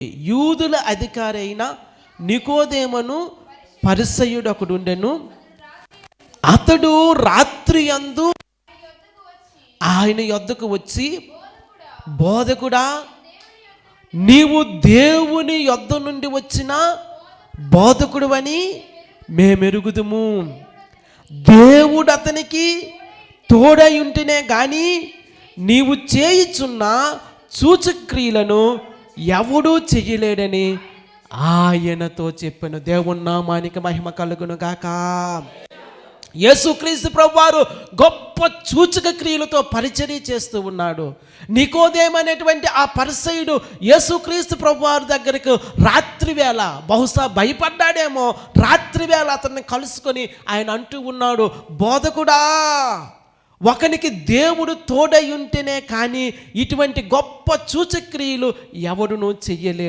యూదుల అధికారి అయిన నికోదేమును పరిసయ్యుడు ఒకడుండెను. అతడు రాత్రి యందు ఆయన యొద్దకు వచ్చి, బోధకుడా, నీవు దేవుని యొద్ద నుండి వచ్చిన బోధకుడు అని మేమెరుగుదుము. దేవుడు అతనికి తోడై ఉంటేనే గాని నీవు చేయుచున్న సూచక్రియలను ఎవడూ చెయ్యలేడని ఆయనతో చెప్పాను. దేవుని నామానికి మహిమ కలుగును గాక. యేసుక్రీస్తు ప్రభువారు గొప్ప సూచక క్రియలతో పరిచర్య చేస్తూ ఉన్నాడు. నికోదేము అనేటువంటి ఆ పరిసయ్యుడు యేసుక్రీస్తు ప్రభువారి దగ్గరకు రాత్రి వేళ, బహుశా భయపడ్డాడేమో, రాత్రి వేళ అతన్ని కలుసుకొని ఆయన అంటూ ఉన్నాడు, బోధకుడా, ఒకనికి దేవుడు తోడై ఉంటేనే కానీ ఇటువంటి గొప్ప సూచక్రియలు ఎవడునూ చెయ్యలేడు.